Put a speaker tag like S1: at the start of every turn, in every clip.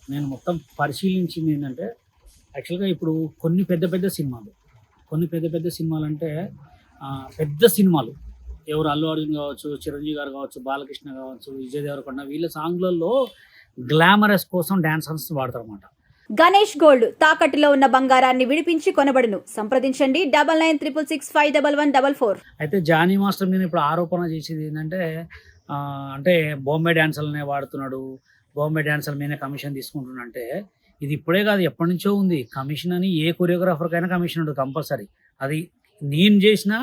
S1: నేను మొత్తం పరిశీలించింది ఏంటంటే, యాక్చువల్‌గా ఇప్పుడు కొన్ని పెద్ద పెద్ద సినిమాలు, కొన్ని పెద్ద పెద్ద సినిమాలంటే పెద్ద సినిమాలు ఎవరు 'అల్లు అర్జున్' గావచ్చు, 'చిరంజీవి' గారు గావచ్చు, 'బాలకృష్ణ' గావచ్చు, 'విజయ్ దేవరకొండ' వీళ్ళ సాంగ్‌లలో గ్లామరస్ కోసం డాన్సర్స్ వాడతారన్నమాట.
S2: గణేష్ గోల్డ్ తాకట్టులో ఉన్న బంగారాన్ని విడిపించి కొనబడును. సంప్రదించండి 9966561144.
S1: అయితే 'జానీ మాస్టర్' మీద ఇప్పుడు ఆరోపణ చేసేది ఏందంటే అంటే బాంబే డాన్సర్‌లనే వాడుతున్నాడు. బాంబే డాన్సర్‌ల మీదనే కమిషన్ తీసుకుంటున్నాడంటే, ఇది ఇప్పుడే కాదు ఎప్పటినుంచో ఉంది. కమిషన్ అని ఏ కొరియోగ్రాఫర్‌కైనా కమిషన్ ఉంటది కంపల్సరీ. అది నేను చేసినా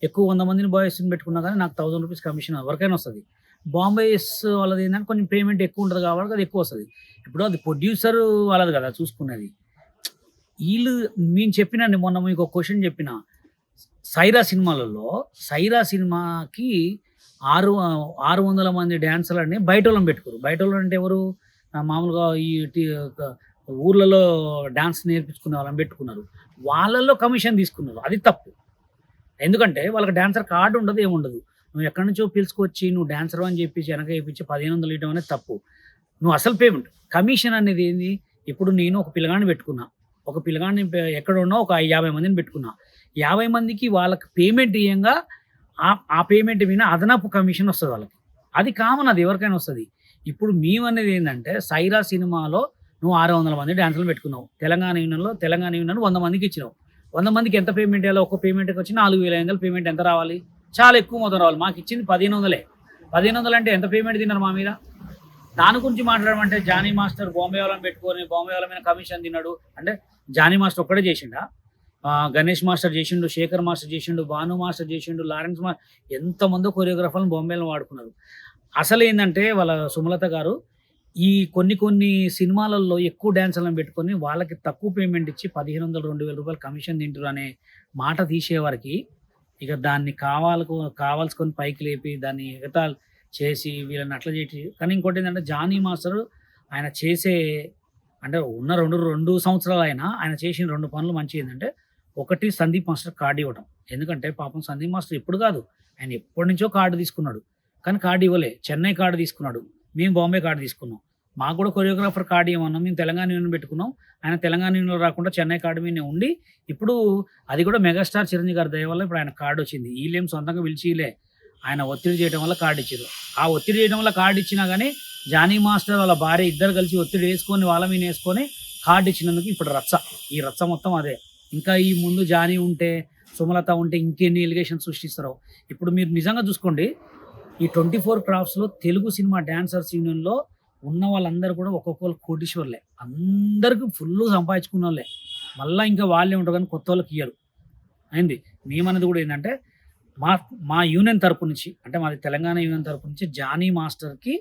S1: ఎక్కువ 100 మందిని బాయ్స్‌ని పెట్టుకున్నా గానీ నాకు రూ. 1000 కమిషన్ ఎవరికైనా వస్తది. బాంబేస్ వాళ్ళది ఏందంటే కొంచెం పేమెంట్ ఎక్కువ ఉంటది కాబట్టి అది ఎక్కువొస్తది. ఇప్పుడు అది ప్రొడ్యూసర్ వాళ్ళది కదా చూసుకునేది. ఈళ్ళు నేను చెప్పినండి మొన్న మీకో క్వెషన్ చెప్పిన. 'సైరా' సినిమాలలో 'సైరా' సినిమాకి 600 మంది డాన్సర్‌లని బయటోళ్ళని పెట్టుకుర్రు. బయటోళ్ళంటే ఎవరు? మామూలుగా ఈ క ఊర్లలో డాన్స్ నేర్పించుకునే వాళ్ళని పెట్టుకున్నారు. వాళ్ళలో కమిషన్ తీసుకున్నారు. అది తప్పు. ఎందుకంటే వాళ్ళకి డాన్సర్ కార్డ్ ఉండదు, ఏముండదు. నువ్వు ఎక్కడి నుంచో పిలుచుకొచ్చి నువ్వు డాన్సరు అని చెప్పేసి వెనక ఏపిచ్చి 1500 ఇయటం అనేది తప్పు. నువ్వు అసలు పేమెంట్. కమిషన్ అనేది ఏంది? ఇప్పుడు నేను ఒక పిల్లగాడిని పెట్టుకున్నా. ఒక పిల్లగాడిని ఎక్కడున్నా ఒక 50 మందిని పెట్టుకున్నా. 50 మందికి వాళ్ళకి పేమెంట్ ఇయ్యంగా ఆ పేమెంట్ మీద అదనపు కమిషన్ వస్తది వాళ్ళకి. అది కామన్, అది ఎవరికైనా వస్తది. ఇప్పుడు మేమనేది ఏందంటే 'సైరా' సినిమాలో నువ్వు 600 మంది డాన్సర్‌లను పెట్టుకున్నావు. తెలంగాణ యూనియన్‌లో 100 మందికి ఇచ్చినావు. 100 మందికి ఎంత పేమెంట్ ఇయ్యాలి? ఒక్క పేమెంట్‌కి వచ్చి 4500 పేమెంట్ ఎంత రావాలి? చాలా ఎక్కువ మొత్తం రావాలి. మాకిచ్చింది 1500. 1500 అంటే ఎంత పేమెంట్ తిన్నారు మా మీద? దాని గురించి మాట్లాడమంటే 'జానీ మాస్టర్' బాంబే వాళ్ళని పెట్టుకొని బాంబే వాళ్ళ మీద కమిషన్ తిన్నాడు అంటే 'జానీ మాస్టర్' ఒక్కడే చేసిండా? గణేష్ మాస్టర్ చేసిండు, శేఖర్ మాస్టర్ చేసిండు, భాను మాస్టర్ చేసిండు, లారెన్స్ ఎంతమందో కొరియోగ్రాఫర్‌లను బాంబేలో వాడుకున్నారు. అసలేందంటే వాళ్ళ సుమలత గారు ఈ కొన్ని కొన్ని సినిమాలలో ఎక్కువ డాన్సర్‌లను పెట్టుకొని వాళ్ళకి తక్కువ పేమెంట్ ఇచ్చి 1500, 2000 కమిషన్ తింటుర్రు అనే మాట తీసేవారికి ఇక దాన్ని కావాల్సుకొని పైకి లేపి దాన్ని ఎగతాళి చేసి వీళ్ళని అట్లా చేసి కానీ ఇంకోటేంటంటే 'జానీ మాస్టర్' ఆయన చేసే అంటే ఉన్న 2 సంవత్సరాలైనా ఆయన చేసిన 2 పనులు మంచియేందంటే, ఒకటి సందీప్ మాస్టర్ కార్డ్ ఇవ్వటం. ఎందుకంటే పాపం సందీప్ మాస్టర్ ఇప్పుడు కాదు, ఆయన ఎప్పటినుంచో కార్డ్ తీసుకున్నాడు. కానీ కార్డ్ ఇవ్వలే. చెన్నై కార్డ్ తీసుకున్నాడు. మేము బాంబే కార్డ్ తీసుకున్నాం. మాకు కూడా కొరియోగ్రాఫర్ కార్డ్ ఇయ్యమన్నాం. మేము తెలంగాణ యూనియన్ పెట్టుకున్నాం. ఆయన తెలంగాణ యూనియన్‌లో రాకుండా చెన్నై కార్డ్ మీదనే ఉండి, ఇప్పుడు అది కూడా మెగాస్టార్ చిరంజీవి గారి దయ వల్ల ఇప్పుడు ఆయన కార్డొచ్చింది. ఈళ్ళేం సొంతంగా పిలిచి ఈళ్ళే. ఆయన ఒత్తిడి చేయడం వల్ల కార్డ్ ఇచ్చిర్రు. ఆ ఒత్తిడి చేయడం వల్ల కార్డ్ ఇచ్చినా గానీ, జానీ మాస్టర్ వాళ్ళ భార్య ఇద్దరు కలిసి ఒత్తిడి వేసుకొని వాళ్ళ మీద వేసుకొని కార్డ్ ఇచ్చినందుకు ఇప్పుడు రచ్చ. ఈ రచ్చ మొత్తం అదే. ఇంకా ఈ ముందు జానీ ఉంటే, సుమలత ఉంటే ఇంకెన్ని ఎలిగేషన్స్ సృష్టిస్తారో. ఇప్పుడు మీరు నిజంగా చూసుకోండి. ఈ 24 క్రాఫ్ట్స్‌లో తెలుగు సినిమా డాన్సర్స్ యూనియన్‌లో ఉన్న వాళ్ళందరూ కూడా ఒక్కొక్కళ్ళు కోటీశ్వరులే. అందరికి ఫుల్లు సంపాదించుకున్నోళ్ళే. మళ్ళా ఇంకా వాళ్ళే ఉంటారు కానీ కొత్తోళ్ళకి ఇయ్యరు. అయింది. మేమన్నది కూడా ఏందంటే మా మా యూనియన్ తరపు నుంచి అంటే మాది తెలంగాణ యూనియన్ తరపు నుంచి జానీ మాస్టర్‌కి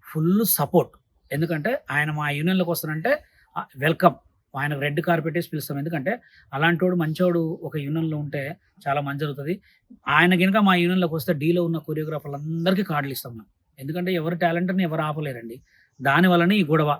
S1: ఫుల్లు సపోర్ట్. ఎందుకంటే ఆయన మా యూనియన్‌లోకి వస్తారంటే వెల్కమ్. ఆయనకు రెడ్ కార్పెట్ ఏసి పిలుస్తాం. ఎందుకంటే అలాంటోడు మంచోడు ఒక యూనియన్‌లో ఉంటే చాలా మంచి జరుగుతది. ఆయన గనుక మా యూనియన్‌లోకి వస్తే డీలో ఉన్న కొరియోగ్రాఫర్‌లందరికీ కార్డులు ఇస్తాం మేము. ఎందుకంటే ఎవరి టాలెంట్‌ని ఎవరు ఆపలేరండి. దాని వల్లనే ఈ గొడవ.